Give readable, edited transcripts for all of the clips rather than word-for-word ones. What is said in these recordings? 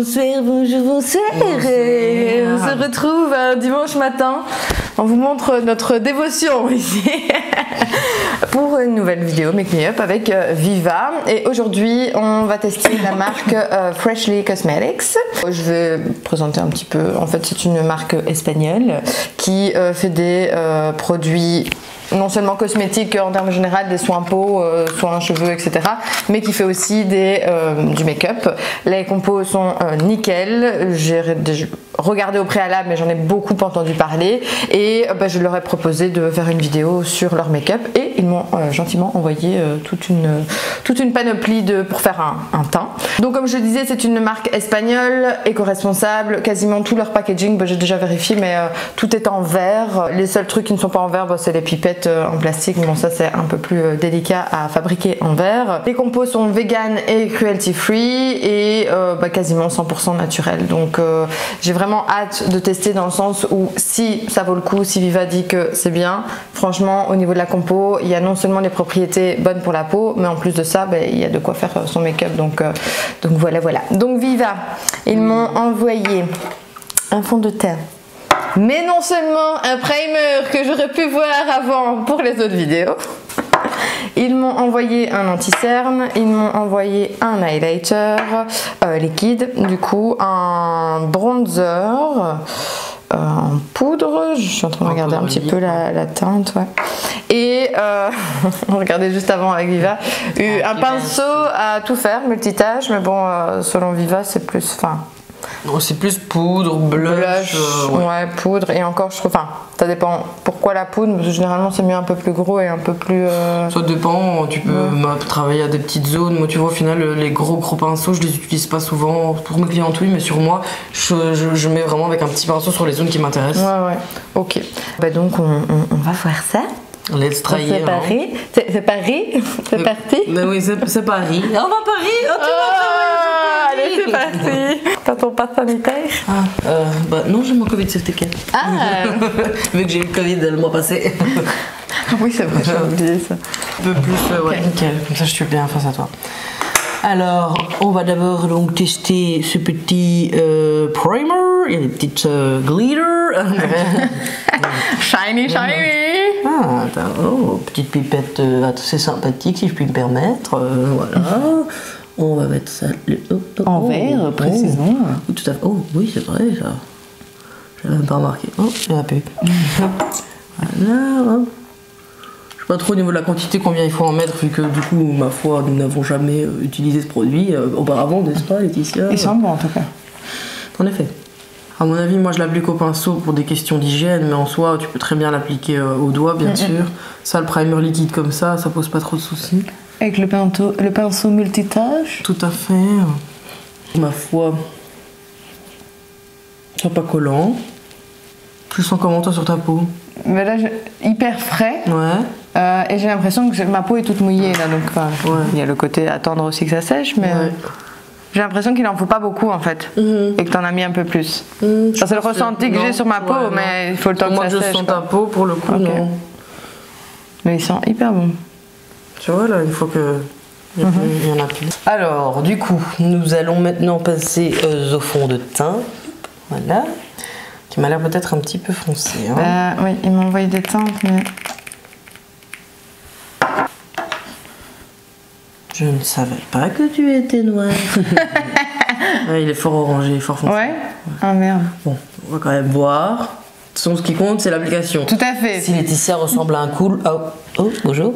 bonsoir, bonjour, bonsoir. On se retrouve un dimanche matin. On vous montre notre dévotion ici pour une nouvelle vidéo Make Me Up avec Viva. Et aujourd'hui, on va tester la marque Freshly Cosmetics. Je vais présenter un petit peu. En fait, c'est une marque espagnole qui fait des produits non seulement cosmétiques en termes généraux, des soins peau, soins cheveux, etc. mais qui fait aussi du make-up. Les compos sont nickel. J'ai regardé au préalable, mais j'en ai beaucoup entendu parler. Et je leur ai proposé de faire une vidéo sur leur make-up. Et ils m'ont gentiment envoyé toute une panoplie pour faire un teint. Donc comme je le disais, c'est une marque espagnole, éco-responsable. Quasiment tout leur packaging, j'ai déjà vérifié, mais tout est en verre. Les seuls trucs qui ne sont pas en verre, c'est les pipettes en plastique. Bon, ça c'est un peu plus délicat à fabriquer en verre. Les compos sont vegan et cruelty free et quasiment 100% naturel. Donc j'ai vraiment hâte de tester, dans le sens où si ça vaut le coup, si Viva dit que c'est bien, franchement au niveau de la compo, il y a non seulement les propriétés bonnes pour la peau, mais en plus de ça, il y a de quoi faire son make-up. Donc voilà. Donc Viva, ils m'ont envoyé un fond de teint, mais non seulement un primer que j'aurais pu voir avant pour les autres vidéos. Ils m'ont envoyé un anti-cerne, ils m'ont envoyé un highlighter liquide, du coup un bronzer en poudre. Je suis en train de regarder un petit peu la teinte, ouais. Et on regardait juste avant avec Viva, un pinceau à tout faire, multitâche, mais bon, selon Viva, c'est plus fin. C'est plus poudre, blush, ouais, poudre, et encore je trouve, ça dépend pourquoi la poudre, parce que généralement c'est mieux un peu plus gros et un peu plus... Ça dépend, tu peux travailler à des petites zones. Moi tu vois, au final les gros pinceaux je les utilise pas souvent pour mes clients, oui, mais sur moi je mets vraiment avec un petit pinceau sur les zones qui m'intéressent. Ouais, ok. Donc on va voir ça. Let's try. C'est Paris. C'est Paris. C'est parti. Oui, c'est Paris. On va Paris. Allez, c'est parti. T'as ton passe sanitaire? Non, j'ai mon Covid safety kit. Vu que j'ai eu le Covid le mois passé. Oui, c'est vrai, j'ai oublié ça. Un peu plus, ouais, nickel. Comme ça, je suis bien face à toi. Alors, on va d'abord donc tester ce petit primer. Il y a des petites glitter. Shiny. Petite pipette assez sympathique, si je puis me permettre. Voilà. On va mettre ça en verre, précisément. Tout à fait. Oh, oui, c'est vrai, ça. Je n'avais même pas remarqué. Oh, il n'y en a plus. Voilà. Je sais pas trop au niveau de la quantité combien il faut en mettre, vu que du coup, ma foi, nous n'avons jamais utilisé ce produit auparavant, n'est-ce pas, Laetitia? Il sent bon en tout cas. En effet. À mon avis, moi je l'applique au pinceau pour des questions d'hygiène, mais en soi, tu peux très bien l'appliquer au doigt, bien sûr. Ça, le primer liquide comme ça pose pas trop de soucis. Avec le pinceau multitâche? Tout à fait. Ma foi, c'est pas collant. Tu le sens comment toi sur ta peau? Mais là, hyper frais. Ouais. Et j'ai l'impression que ma peau est toute mouillée là, donc il y a le côté attendre aussi que ça sèche, mais j'ai l'impression qu'il en faut pas beaucoup en fait, et que t'en as mis un peu plus. C'est le ressenti que j'ai sur ma peau, mais il faut le temps que ça sèche. Moi je sens ta peau pour le coup, non. Mais il sent hyper bon. Tu vois là, une fois que il y en a plus. Alors du coup, nous allons maintenant passer au fond de teint. Voilà. Qui m'a l'air peut-être un petit peu foncé. Oui, il m'a envoyé des teintes, mais... Je ne savais pas que tu étais noir. Il est fort orangé, fort foncé. Ouais. Ah merde. Bon, on va quand même voir. Ce qui compte, c'est l'application. Tout à fait. Si Laetitia ressemble à un cool... Oh, bonjour.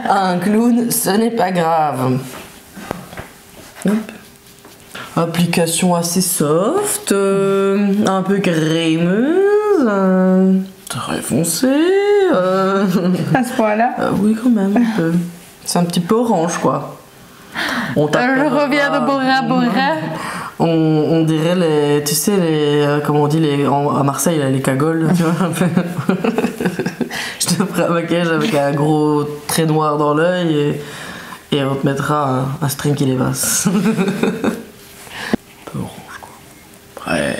À un clown, ce n'est pas grave. Hop. Application assez soft, un peu crémeuse, très foncée. À ce point-là? Oui, quand même, un peu. C'est un petit peu orange, quoi. Je reviens de Bora. On dirait les... Tu sais, comment on dit à Marseille, là, les cagoles, tu vois, un peu. Je te ferai un maquillage avec un gros trait noir dans l'œil et on te mettra un string qui l'évasse. Ouais.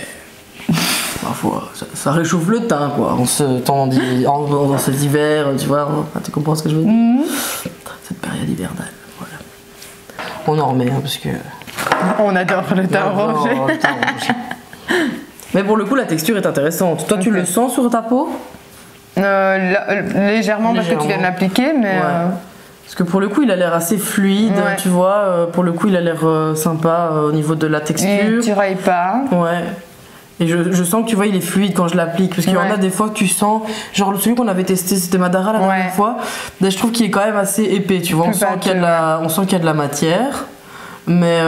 Parfois, ça réchauffe le teint, quoi. En ce temps dans cet hiver, tu vois. Tu comprends ce que je veux dire? Cette période hivernale, voilà. On en remet, parce que On adore le teint orangé. Le teint orangé. Mais pour le coup, la texture est intéressante. Toi, tu le sens sur ta peau? Légèrement, parce que tu viens de l'appliquer, mais... Parce que pour le coup, il a l'air assez fluide, tu vois. Pour le coup, il a l'air sympa au niveau de la texture. Et tu railles pas. Ouais. Et je sens que tu vois, il est fluide quand je l'applique. Parce qu'il y en a des fois que tu sens. Genre, celui qu'on avait testé, c'était Madara la dernière fois. Je trouve qu'il est quand même assez épais, tu vois. On sent qu'il y a de la matière. Mais.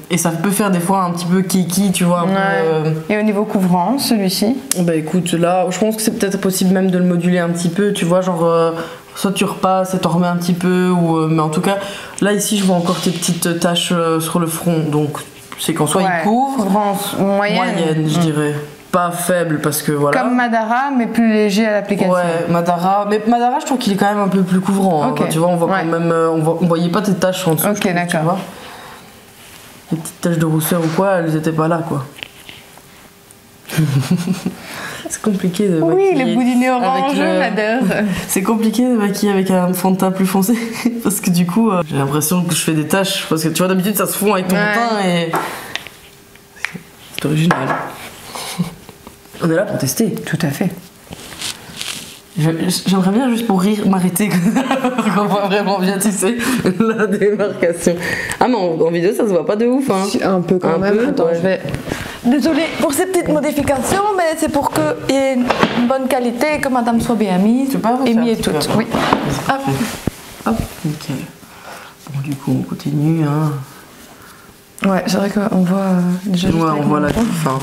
Et ça peut faire des fois un petit peu kiki, tu vois. Un peu, Et au niveau couvrance, celui-ci? Bah écoute, là, je pense que c'est peut-être possible même de le moduler un petit peu, tu vois. Genre. Soit tu repasses et t'en remets un petit peu, mais en tout cas, là ici je vois encore tes petites taches sur le front, donc c'est qu'en soit il couvre. Moyenne, je dirais. Pas faible parce que voilà. Comme Madara, mais plus léger à l'application. Ouais, Madara, mais Madara je trouve qu'il est quand même un peu plus couvrant. Hein, tu vois, on voit quand même, on voyait pas tes taches en dessous. Ok, d'accord. Les petites taches de rousseur ou quoi, elles étaient pas là quoi. C'est compliqué de maquiller. Oui, le boudinet orange, on adore. C'est compliqué de maquiller avec un fond de teint plus foncé parce que du coup, j'ai l'impression que je fais des taches parce que tu vois d'habitude ça se fond avec ton teint et c'est original. On est là pour tester. Tout à fait. J'aimerais bien juste pour rire m'arrêter qu'on voit vraiment bien, tu sais, la démarcation. Ah mais en vidéo ça se voit pas de ouf hein. Un peu quand même. Attends, je vais... Désolée pour ces petites modifications, mais c'est pour qu'il y ait une bonne qualité et que madame soit bien mise. Et mis et toute. Oui. Hop. Hop, nickel. Bon du coup on continue hein. Ouais, c'est vrai qu'on voit déjà. Ouais, on voit la fin.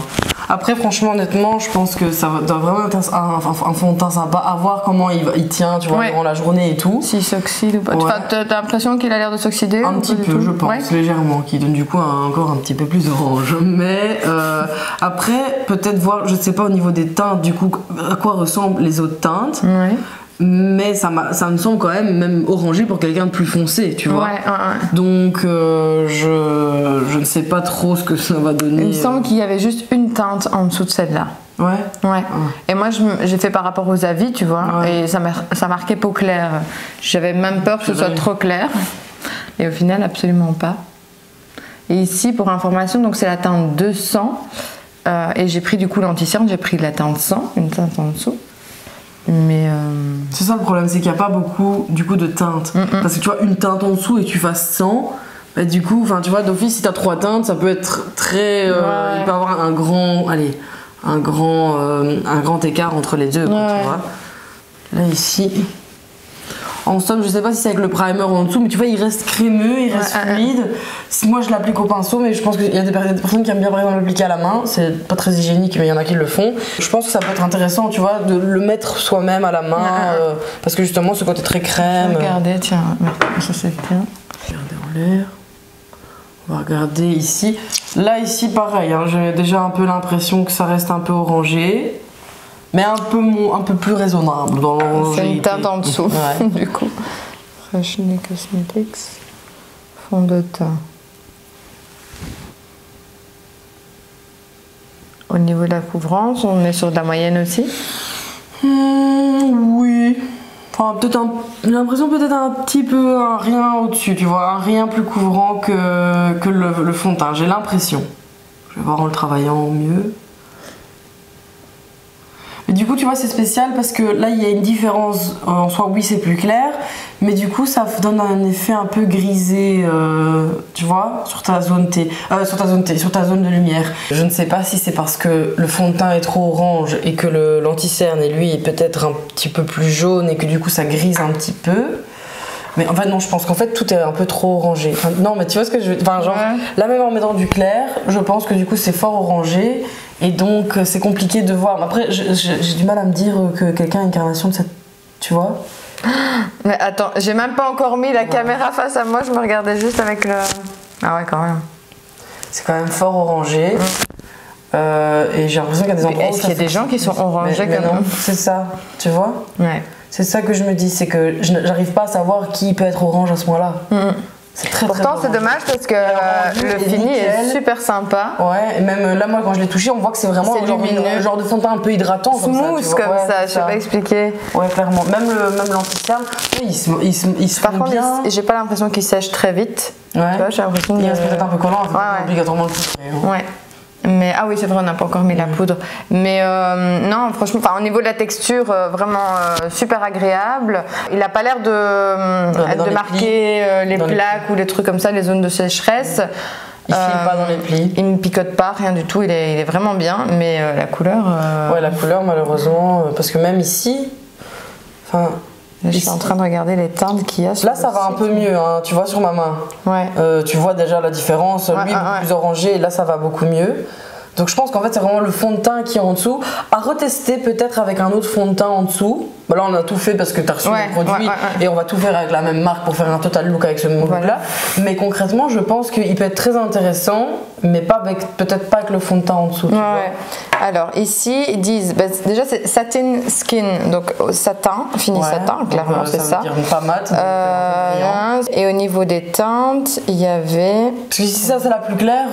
Après, franchement, honnêtement, je pense que ça doit vraiment être un fond de teint sympa. À voir comment il tient, tu vois, durant la journée et tout. S'il s'oxyde ou pas. Enfin, t'as l'impression qu'il a l'air de s'oxyder? Un petit peu, je pense, légèrement, qui donne du coup encore un petit peu plus orange. Mais après, peut-être voir, je sais pas, au niveau des teintes, du coup, à quoi ressemblent les autres teintes. Ouais. Mais ça me semble quand même orangé pour quelqu'un de plus foncé, tu vois. Donc je ne sais pas trop ce que ça va donner. Il me semble qu'il y avait juste une teinte en dessous de celle-là. Ouais. Et moi j'ai fait par rapport aux avis, tu vois, et ça marquait peau claire. J'avais même peur que ce soit trop clair. Et au final, absolument pas. Et ici, pour information, donc c'est la teinte 200. Et j'ai pris du coup l'anti-cerne, j'ai pris la teinte 100, une teinte en dessous. Mais c'est ça le problème, c'est qu'il n'y a pas beaucoup du coup de teintes. Parce que tu vois, une teinte en dessous et tu fasses 100, bah, du coup, enfin tu vois, d'office si t'as 3 teintes, ça peut être très. Il peut y avoir un grand écart entre les deux, quoi, tu vois. Là ici. En somme, je sais pas si c'est avec le primer en dessous, mais tu vois, il reste crémeux, il reste fluide. Moi, je l'applique au pinceau, mais je pense qu'il y a des personnes qui aiment bien, par exemple, l'appliquer à la main. C'est pas très hygiénique, mais il y en a qui le font. Je pense que ça peut être intéressant, tu vois, de le mettre soi-même à la main, parce que justement, ce côté très crème. Regardez, tiens, ça c'est bien. Regardez en l'air. On va regarder ici. Là, ici, pareil, hein, j'ai déjà un peu l'impression que ça reste un peu orangé. Mais un peu plus raisonnable dans l'orangé. C'est une teinte en dessous, du coup. Freshness Cosmetics, fond de teint. Au niveau de la couvrance, on est sur de la moyenne aussi? Oui. Enfin, j'ai l'impression peut-être un petit peu un rien au-dessus, tu vois, un rien plus couvrant que le fond de teint. J'ai l'impression. Je vais voir en le travaillant mieux. Mais du coup, tu vois, c'est spécial parce que là, il y a une différence. En soi, oui, c'est plus clair. Mais du coup, ça donne un effet un peu grisé, tu vois, sur ta zone de lumière. Je ne sais pas si c'est parce que le fond de teint est trop orange et que l'anti-cerne, et lui, est peut-être un petit peu plus jaune et que du coup, ça grise un petit peu. Mais en fait, non, je pense qu'en fait, tout est un peu trop orangé. Enfin, non, mais tu vois ce que je veux dire? Enfin, genre, là, même en mettant du clair, je pense que du coup, c'est fort orangé. Et donc, c'est compliqué de voir. Après, j'ai du mal à me dire que quelqu'un a une carnation de cette... Tu vois? Mais attends, j'ai même pas encore mis la caméra face à moi, je me regardais juste avec le... Ah ouais, quand même. C'est quand même fort orangé. Et j'ai l'impression qu'il y a des endroits où est-ce qu'il y a des gens qui sont orangés comme non, c'est ça, tu vois? Ouais. C'est ça que je me dis, c'est que j'arrive pas à savoir qui peut être orange à ce moment-là. C'est très, pourtant, c'est dommage parce que le fini est super sympa. Ouais, et même là, moi, quand je l'ai touché, on voit que c'est vraiment un genre de fond de teint un peu hydratant. Smooth comme ça, je sais pas expliquer. Ouais, clairement. Même l'anti-cerne, ils se Par font contre, bien. j'ai pas l'impression qu'ils sèchent très vite. Ouais. Tu vois, j'ai l'impression Il reste peut-être un peu collant, il faut Ouais. obligatoirement le poudrer. Hein. Ouais. Mais ah oui, c'est vrai, on n'a pas encore mis la poudre. Mais non, franchement, au niveau de la texture, vraiment super agréable. Il n'a pas l'air de marquer les plaques ou les trucs comme ça, les zones de sécheresse. Il file pas dans les plis. Il ne picote pas, rien du tout. Il est vraiment bien. Mais la couleur. Ouais, la couleur, malheureusement, parce que même ici, enfin. Je suis en train de regarder les teintes qu'il y a. Là, ça va un peu mieux, hein, tu vois sur ma main. Ouais. Tu vois déjà la différence. Lui, beaucoup plus orangé, et là, ça va beaucoup mieux. Donc, je pense qu'en fait, c'est vraiment le fond de teint qui est en dessous. À retester peut-être avec un autre fond de teint en dessous. Bah, là, on a tout fait parce que tu as reçu le produit et on va tout faire avec la même marque pour faire un total look avec ce look-là. Mais concrètement, je pense qu'il peut être très intéressant, mais peut-être pas avec le fond de teint en dessous. Tu vois. Alors ici ils disent, déjà c'est satin skin, donc satin, fini satin, clairement c'est ça. Veut dire pas mat. Et au niveau des teintes, il y avait. Parce que si ça c'est la plus claire,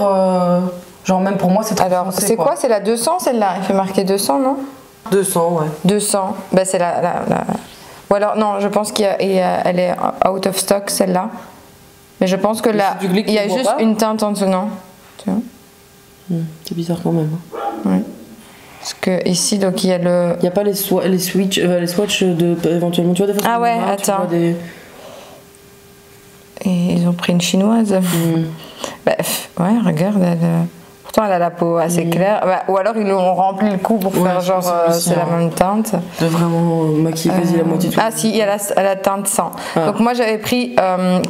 genre même pour moi c'est trop Alors foncé, c'est quoi? C'est la 200 celle-là? Il fait marquer 200, non? 200, ouais. 200, bah c'est la. Ou alors non, je pense qu'elle est out of stock celle-là. Mais je pense que là, il y a juste une teinte en dessous, non? Tu vois? C'est bizarre quand même. Ouais. Parce que ici, donc il y a le. Il n'y a pas les swatchs de éventuellement. Tu vois des fois. Ah ouais, attends. Et ils ont pris une chinoise. Bah, ouais, regarde, pourtant elle a la peau assez claire. Bah, ou alors ils ont rempli le coup pour faire genre c'est la même teinte. De vraiment maquiller quasi la moitié de tout. Ah si, il y a la teinte 100. Donc moi j'avais pris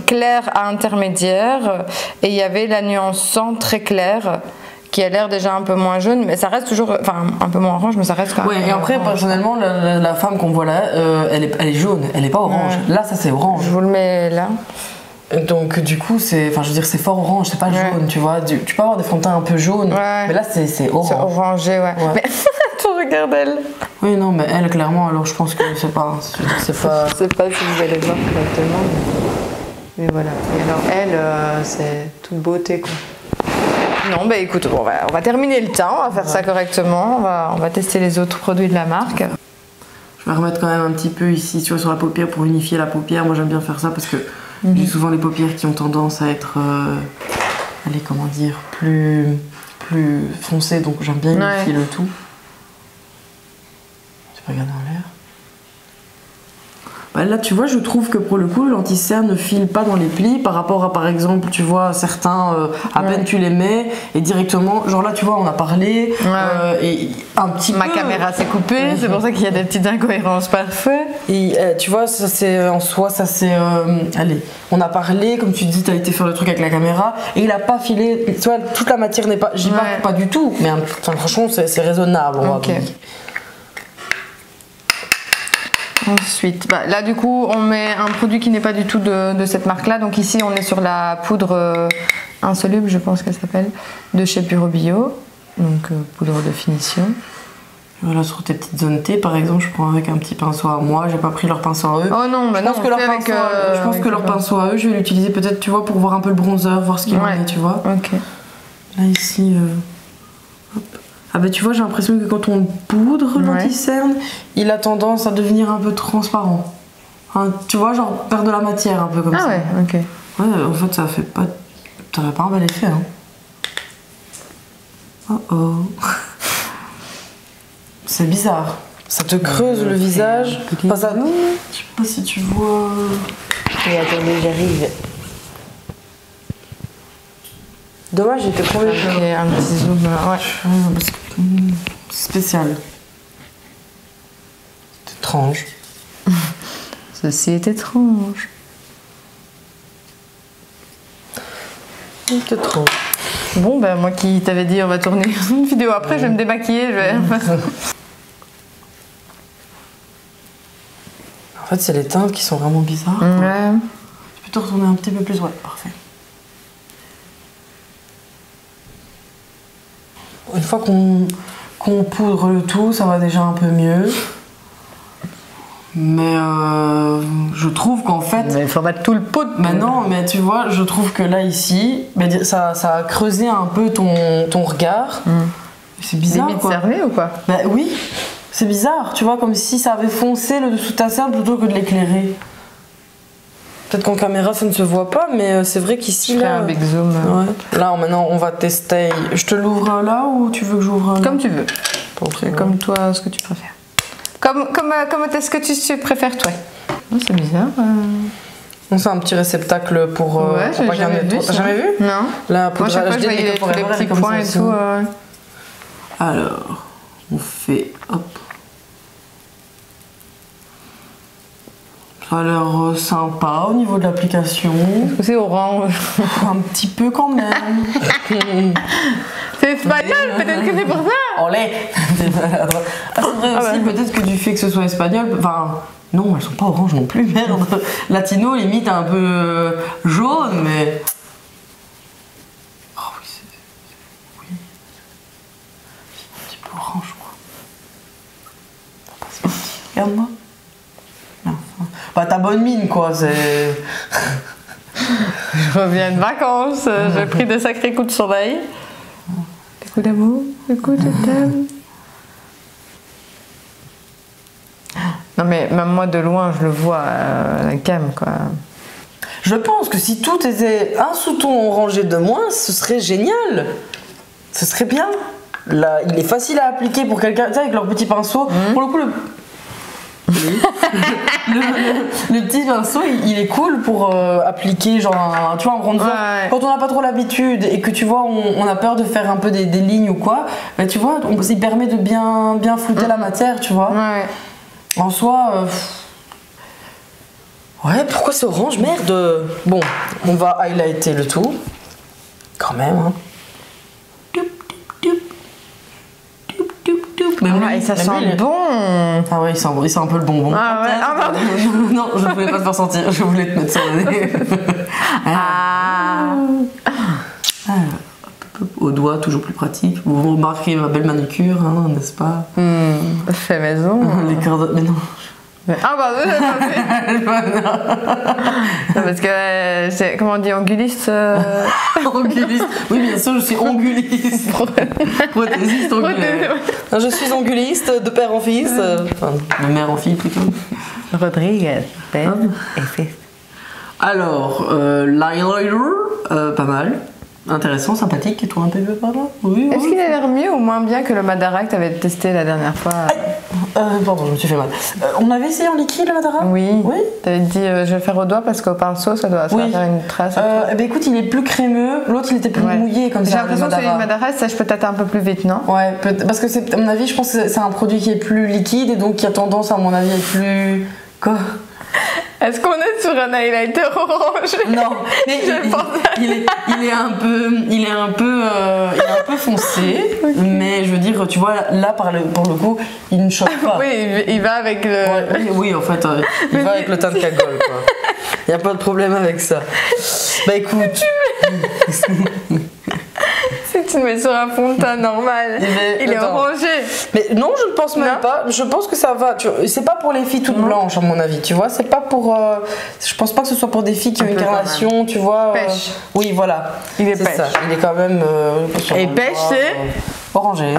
clair à intermédiaire et il y avait la nuance 100 très claire qui a l'air déjà un peu moins jaune, mais ça reste toujours, enfin un peu moins orange, mais ça reste quand même. Ouais, et après personnellement la femme qu'on voit là, elle est jaune, elle est pas orange. Là ça c'est orange. Je vous le mets là. Donc du coup c'est fort orange, c'est pas jaune, tu vois. Tu peux avoir des fonds de teint un peu jaunes, mais là c'est orange. C'est orangé, ouais. Mais attends, regarde elle. Oui non, mais elle clairement, alors je pense que c'est pas. Je sais pas si vous allez voir correctement, mais voilà. Et alors elle, c'est toute beauté quoi. Non, bah écoute, on va terminer le teint, on va faire ça correctement, on va tester les autres produits de la marque. Je vais remettre quand même un petit peu ici, tu vois, sur la paupière pour unifier la paupière. Moi j'aime bien faire ça parce que j'ai souvent les paupières qui ont tendance à être, allez, comment dire, plus foncées, donc j'aime bien unifier le tout. Tu peux regarder en l'air. Bah là, tu vois, je trouve que pour le coup, l'anti-cerne ne file pas dans les plis par rapport à, par exemple, tu vois, certains, à peine tu les mets et directement, genre là, tu vois, on a parlé et un petit peu. Ma caméra s'est coupée, c'est pour ça qu'il y a des petites incohérences parfois. Et tu vois, ça c'est en soi, ça c'est. Allez, on a parlé, comme tu dis, t'as été faire le truc avec la caméra et il a pas filé. Tu vois, toute la matière n'est pas. J'y parle pas du tout, mais franchement, c'est raisonnable, on va dire. Ensuite, là du coup on met un produit qui n'est pas du tout de cette marque là, donc ici on est sur la poudre insoluble, je pense qu'elle s'appelle, de chez Puro Bio, donc poudre de finition. Voilà, sur tes petites zones T par exemple, je prends avec un petit pinceau à moi, j'ai pas pris leur pinceau à eux. Oh non, mais non, je pense que leur pinceau à eux, je vais l'utiliser peut-être, tu vois, pour voir un peu le bronzer, voir ce qu'il en est, tu vois. Ok. Là ici, hop. Ah bah tu vois, j'ai l'impression que quand on poudre l'anti-cerne, il a tendance à devenir un peu transparent. Hein, tu vois, genre perdre de la matière un peu comme ça. Ah ouais, ok. Ouais, en fait, ça fait pas un bel effet. Hein. Oh oh. C'est bizarre. Ça te creuse le visage. Enfin, ça... Je sais pas si tu vois... Et attendez, j'arrive. Dommage, j'étais promis. Un petit zoom, parce que c'est spécial. C'est étrange. Ceci est étrange. C'est étrange. Bon, ben moi qui t'avais dit on va tourner une vidéo après, je vais me démaquiller, je vais... En fait, c'est les teintes qui sont vraiment bizarres. Ouais. Tu peux te retourner un petit peu plus, ouais, parfait. Une fois qu'on poudre le tout, ça va déjà un peu mieux. Mais je trouve qu'en fait... Mais il faut mettre tout le pot. Mais non, mais tu vois, je trouve que là, ici, ça a creusé un peu ton regard. C'est bizarre, limite quoi. cerné ou quoi? Bah oui, c'est bizarre, tu vois, comme si ça avait foncé le dessous de ta cerne plutôt que de l'éclairer. Peut-être qu'en caméra ça ne se voit pas, mais c'est vrai qu'ici fais là. un big zoom. Ouais. Là maintenant on va tester. Je te l'ouvre là ou tu veux que j'ouvre un là? Comme tu veux. C'est comme toi, ce que tu préfères. Comme est-ce que tu préfères toi? Oh, c'est bizarre. C'est un petit réceptacle pour. Ouais, pour pas jamais vu. T'as jamais vu? Non. Là, pour moi, chaque fois, je voyais tous les petits points et tout. Alors, on fait. Hop. Ça a l'air sympa au niveau de l'application. C'est orange. Un petit peu quand même. C'est espagnol, peut-être que c'est pour ça. Olé. C'est vrai aussi, peut-être que du fait que ce soit espagnol. Enfin, non, elles sont pas oranges non plus, merde. Latino, limite un peu jaune, mais. Oh oui, oui. Un petit peu orange, quoi. Regarde-moi. Bah, t'as bonne mine, quoi, c'est. Je reviens de vacances, j'ai pris de sacrés coups de soleil. Des coups d'amour, des coups de thème. Non, mais même moi de loin, je le vois, la cam, quoi. Je pense que si tout était un sous-ton orangé de moins, ce serait génial. Ce serait bien. Là, il est facile à appliquer pour quelqu'un, tu sais, avec leur petit pinceau. Pour le coup, le petit pinceau, il est cool pour appliquer genre tu vois, un bronzer. Ouais. Quand on n'a pas trop l'habitude et que tu vois on a peur de faire un peu des lignes ou quoi, bah, tu vois, il permet de bien flouter la matière, tu vois. Ouais. En soi, ouais, pourquoi c'est orange, merde. Bon, on va highlighter le tout, quand même. Hein. Et ça sent bon. Ah ouais, il sent un peu le bonbon. Ah ouais. Ah pardon. Non, je voulais pas te faire sentir, je voulais te mettre sur le nez. Au doigt, toujours plus pratique. Vous remarquez ma belle manucure, hein, n'est-ce pas? Fait maison. Les cordes... Mais non. Ah pardon, j'ai pas fait. Non, parce que c'est, comment on dit, onguliste Onguliste. Oui, bien sûr, je suis onguliste. Prothésiste ongulaire. Non, je suis onguliste de père en fils. Enfin, de mère en fille plutôt. Rodriguez, père et fils. Alors, l'highlighter, pas mal. Intéressant, sympathique, et toi un peu par là? Oui. Est-ce qu'il a l'air mieux ou moins bien que le Madara que tu avais testé la dernière fois? Pardon, je me suis fait mal. On avait essayé en liquide le Madara? Oui. Oui. Tu avais dit je vais le faire au doigt parce qu'au pinceau ça doit faire une trace. Eh ben écoute, il est plus crémeux, l'autre il était plus mouillé comme ça. J'ai l'impression que celui de Madara sèche peut-être un peu plus vite, non? Ouais, parce que c'est, à mon avis, je pense que c'est un produit qui est plus liquide et donc qui a tendance, à mon avis, à être plus. Quoi? Est-ce qu'on est sur un highlighter orange? Non, mais il est un peu foncé, mais je veux dire, tu vois, là pour le coup, il ne choque pas. Oui, il va avec le. Oui, en fait, il va avec le teint de cagole, quoi. Il n'y a pas de problème avec ça. Bah écoute. Si tu le mets sur un fond de teint normal, il est orangé. Mais non, je ne pense même pas. Je pense que ça va. C'est pas pour les filles toutes blanches, à mon avis. Tu vois, c'est pas pour. Je pense pas que ce soit pour des filles qui ont une carnation, tu vois. Pêche. Oui, voilà. Il est pêche. Ça. Il est quand même. Et pêche, c'est orangé.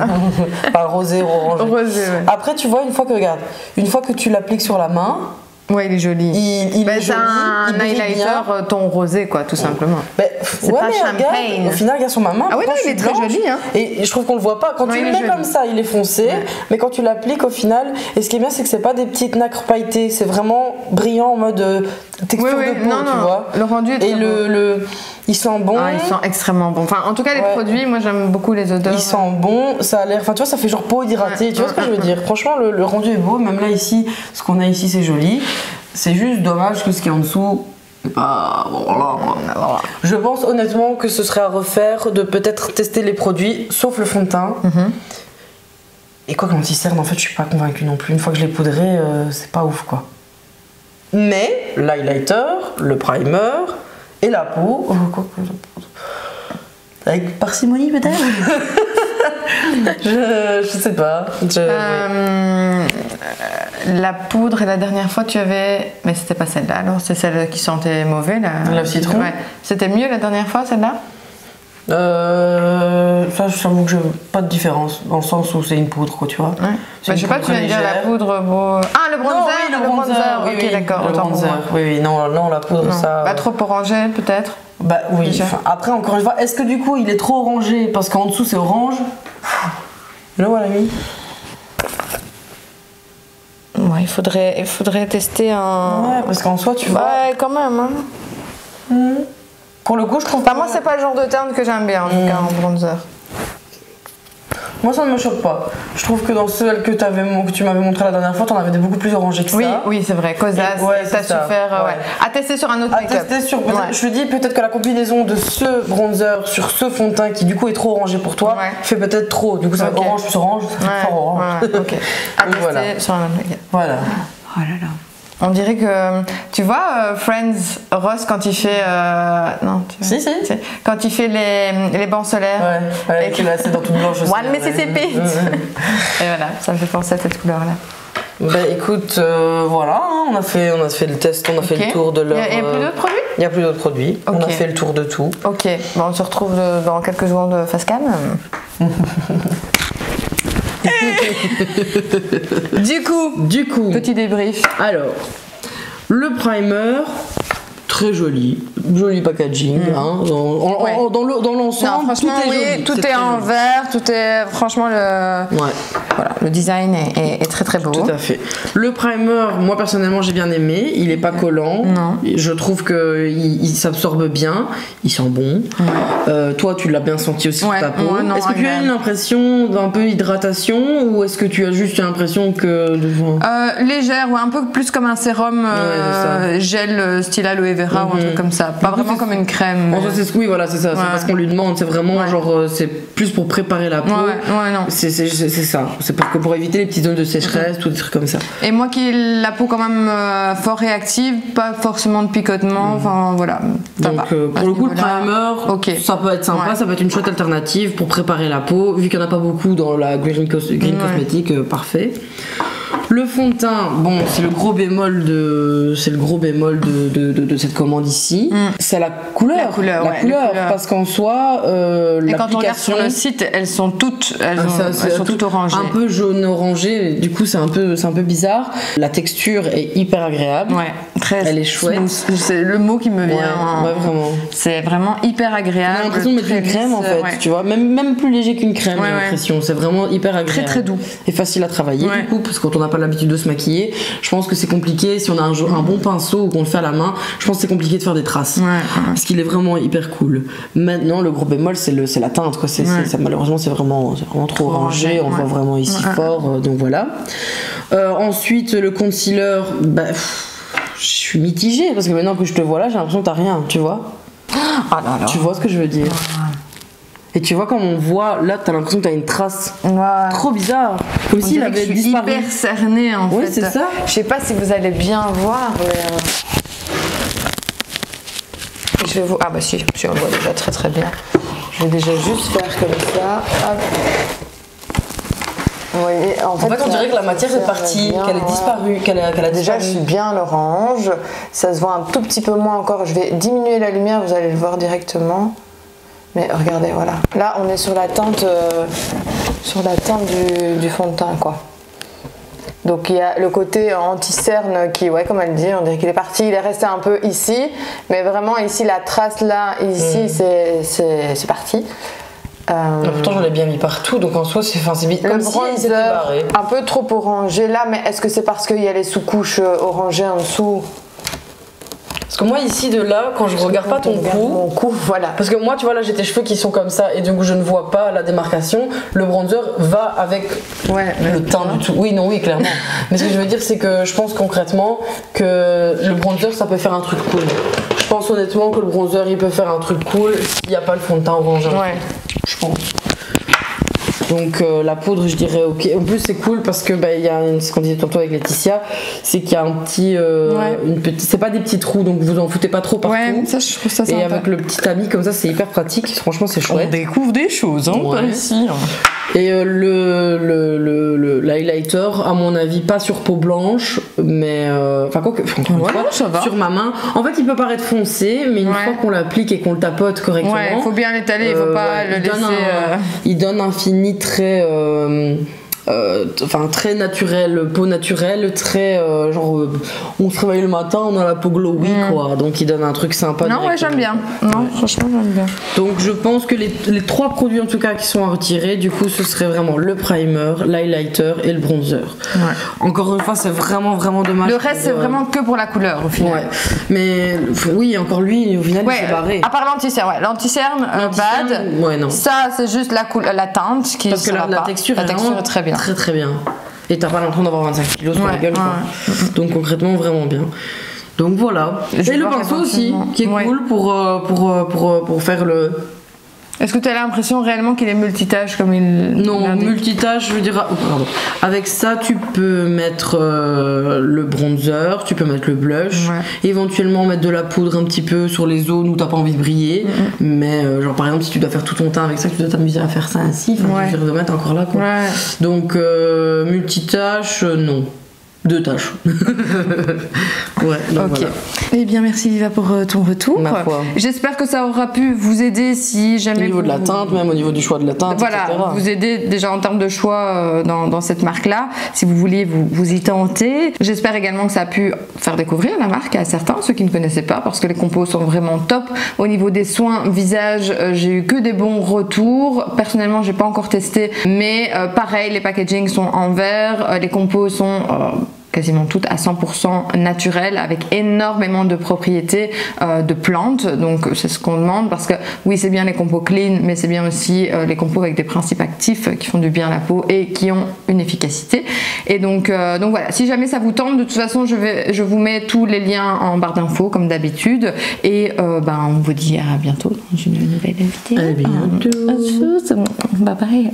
Pas rosé ou orangé. Rosé, ouais. Après, tu vois, une fois que tu l'appliques sur la main. Ouais, il est joli. Il est c'est joli, un highlighter ton rosé, quoi, tout simplement. C'est pas champagne. Au final, regarde sur ma main. Ah oui, non, il est très joli. Hein. Et je trouve qu'on le voit pas. Quand tu le mets comme ça, il est foncé. Ouais. Mais quand tu l'appliques, au final, et ce qui est bien, c'est que c'est pas des petites nacres pailletées. C'est vraiment brillant en mode texture de peau, tu vois. Le rendu est très beau. Il sent bon. Ah, il sent extrêmement bon. Enfin, en tout cas, les produits, moi j'aime beaucoup les odeurs. Il sent bon, ça a l'air. Enfin, tu vois, ça fait genre peau hydratée. Tu vois ce que je veux dire? Franchement, le rendu est beau. Même là, ici, ce qu'on a ici, c'est joli. C'est juste dommage que ce qui est en dessous. Voilà. Je pense honnêtement que ce serait à refaire de peut-être tester les produits, sauf le fond de teint. Et quoi, quand il sert, en fait, je suis pas convaincue non plus. Une fois que je l'ai poudré, c'est pas ouf, quoi. Mais l'highlighter, le primer et la peau. Avec parcimonie, peut-être. je sais pas. La poudre, et la dernière fois tu avais. Mais c'était pas celle-là, alors c'est celle qui sentait mauvais là. Le citron. Ouais. C'était mieux la dernière fois, celle-là? Ça, je t'avoue que je pas de différence dans le sens où c'est une poudre, quoi, tu vois. Ouais. Je sais pas, tu viens de dire la poudre. Ah, le bronzer. Non, oui, le bronzer. Ok, Oui, d'accord. Le bronzer. Oui, non, la poudre, Non. ça. Pas trop orangé, peut-être. Bah oui. Déjà. Après, encore une fois, est-ce que du coup, il est trop orangé parce qu'en dessous c'est orange? Là, voilà, mis. Ouais, il faudrait tester un. Ouais, parce qu'en soi, tu vois. Ouais, quand même. Hein. Pour le coup, je trouve. Enfin, moi, c'est pas le genre de teinte que j'aime bien, en tout cas, en bronzer. Moi, ça ne me choque pas. Je trouve que dans celle que tu m'avais montré la dernière fois, t'en avais des beaucoup plus orangés que ça. Oui, c'est vrai. Cosas, Ouais, ça c'est ça. super. Ouais. À tester sur un autre À make-up. tester sur. Ouais. Je dis peut-être que la combinaison de ce bronzer sur ce fond de teint qui du coup est trop orangé pour toi fait peut-être trop. Du coup, ça orange plus orange, ça fait fort orange. Ouais, ok. À tester Voilà. sur un autre make-up. Voilà. Oh là là. On dirait que tu vois Friends, Ross quand il fait non Si. quand il fait les bancs solaires Ouais, qu'il a assez dans toute blanche aussi. One Mississippi. Et voilà, ça me fait penser à cette couleur là. Bah écoute, voilà, hein, on a fait le test, on a fait le tour de leur. Il y a plus d'autres produits? Il y a plus d'autres produits. On a fait le tour de tout. Ok, bon, on se retrouve dans quelques secondes face cam. Du coup, petit débrief. Alors, le primer, très joli packaging, hein, dans l'ensemble, Non, franchement, tout est joli. tout est en vert, tout est franchement le design est très très beau. Tout à fait. Le primer, moi personnellement j'ai bien aimé, il est pas collant. Non. Je trouve que il s'absorbe bien, il sent bon. Toi tu l'as bien senti aussi sur ta peau. Est-ce que tu as une impression d'un peu hydratation ou est-ce que tu as juste l'impression que légère, un peu plus comme un sérum gel style aloe vera ou un truc comme ça. Pas vraiment comme une crème. Oui, voilà, c'est ça. C'est parce qu'on lui demande, c'est vraiment genre, c'est plus pour préparer la peau. Non. C'est ça. C'est parce que pour éviter les petites zones de sécheresse, tout des trucs comme ça. Et moi qui ai la peau quand même fort réactive, pas forcément de picotement, enfin voilà. Donc pour le coup, le primer, ça peut être sympa, ça peut être une chouette alternative pour préparer la peau. Vu qu'il n'y en a pas beaucoup dans la Green Cosmétique, parfait. Le fond de teint, bon, c'est le gros bémol de cette commande ici. C'est la couleur. La couleur. Parce qu'en soi, et quand on regarde sur le site, elles sont toutes orangées. Un peu jaune orangé. Du coup, c'est un peu bizarre. La texture est hyper agréable. Elle est chouette. C'est le mot qui me vient. Ouais, vraiment. C'est vraiment hyper agréable. J'ai l'impression de mettre une crème en fait. Tu vois, même plus léger qu'une crème. J'ai l'impression. C'est vraiment hyper agréable. Très très doux. Et facile à travailler. Du coup, parce que quand on n'a pas l'habitude de se maquiller, je pense que c'est compliqué. Si on a un bon pinceau ou qu'on le fait à la main, je pense que c'est compliqué de faire des traces. Parce qu'il est vraiment hyper cool. Maintenant, le gros bémol, c'est la teinte. Quoi. Malheureusement, c'est vraiment trop orangé. On voit vraiment ici fort. Donc voilà. Ensuite, le concealer, je suis mitigée parce que maintenant que je te vois là, j'ai l'impression que t'as rien. Tu vois? Tu vois ce que je veux dire? Et tu vois, quand on voit, là, t'as l'impression que t'as une trace trop bizarre. Comme s'il avait disparu. Hyper cerné en fait. Oui, c'est ça. Je sais pas si vous allez bien voir, mais. Je vais vous. Ah, bah si, on le voit déjà très très bien. Je vais déjà juste faire comme ça. Hop. Vous voyez, en fait, on dirait que la matière est partie, qu'elle est disparue, qu'elle a déjà, je suis bien l'orange. Ça se voit un tout petit peu moins encore. Je vais diminuer la lumière, vous allez le voir directement. Mais regardez, voilà. Là, on est sur la teinte, du fond de teint, quoi. Donc il y a le côté anti-cerne qui, comme elle dit, on dirait qu'il est parti, il est resté un peu ici, mais vraiment ici, la trace là, ici, c'est parti. Pourtant, j'en ai bien mis partout, donc en soi, c'est vite. Le bronzer, un peu trop orangé là, mais est-ce que c'est parce qu'il y a les sous-couches orangées en dessous? Parce que moi ici de là, quand je regarde pas ton cou, mon cou, voilà. Parce que moi tu vois là j'ai tes cheveux qui sont comme ça et donc je ne vois pas la démarcation. Le bronzer va avec le teint du tout. Oui clairement. Mais ce que je veux dire c'est que je pense concrètement que le bronzer ça peut faire un truc cool. Je pense honnêtement que le bronzer il peut faire un truc cool s'il n'y a pas le fond de teint orangé. Je pense. Donc la poudre je dirais ok. En plus c'est cool parce que y a ce qu'on disait tantôt avec Laetitia, c'est qu'il y a un petit c'est pas des petits trous donc vous en foutez pas trop partout. Ça je trouve ça sympa. Et avec le petit tamis comme ça c'est hyper pratique, franchement c'est chouette. On découvre des choses ici. Et l'highlighter, à mon avis, pas sur peau blanche, mais enfin quoi que sur ma main. En fait, il peut paraître foncé, mais une fois qu'on l'applique et qu'on le tapote correctement, il faut bien l'étaler, il faut pas le laisser. Il donne un fini très très naturel, peau naturelle, très genre on se réveille le matin, on a la peau glowy quoi, donc il donne un truc sympa. Non ouais, j'aime bien. Non, franchement j'aime bien. Donc je pense que les 3 produits en tout cas qui sont à retirer, du coup ce serait vraiment le primer, l'highlighter et le bronzer. Encore une fois c'est vraiment dommage. Le reste c'est vraiment que pour la couleur au final. Mais oui, encore lui au final il s'est barré. À part l'anti-cerne, l'anti-cerne bad. Non. Ça c'est juste la teinte qui parce que la texture est très bien. Très bien. Et t'as pas l'impression d'avoir 25 kilos sur la gueule quoi. Donc concrètement vraiment bien. Donc voilà. Et le pinceau aussi qui est cool pour faire le... Est-ce que tu as l'impression réellement qu'il est multitâche comme il... Non, multitâche, je veux dire... Avec ça, tu peux mettre le bronzer, tu peux mettre le blush, éventuellement mettre de la poudre un petit peu sur les zones où t'as pas envie de briller. Mais genre par exemple, si tu dois faire tout ton teint avec ça, tu dois t'amuser à faire ça ainsi, je veux dire de mettre encore là quoi. Donc multitâche, non. 2 tâches. Donc voilà. Eh bien, merci Viva pour ton retour. J'espère que ça aura pu vous aider si jamais. Au niveau de la teinte, même au niveau du choix de la teinte. Voilà, etc. vous aider déjà en termes de choix dans cette marque-là. Si vous vouliez vous y tenter. J'espère également que ça a pu faire découvrir la marque à certains, ceux qui ne connaissaient pas, parce que les compos sont vraiment top. Au niveau des soins visage, j'ai eu que des bons retours. Personnellement, j'ai pas encore testé, mais pareil, les packagings sont en verre, les compos sont quasiment toutes à 100% naturelles, avec énormément de propriétés de plantes. Donc c'est ce qu'on demande, parce que oui, c'est bien les compos clean, mais c'est bien aussi les compos avec des principes actifs qui font du bien à la peau et qui ont une efficacité. Et donc voilà, si jamais ça vous tente, de toute façon je vous mets tous les liens en barre d'infos comme d'habitude, et on vous dit à bientôt dans une nouvelle vidéo. À bientôt. Bye bye.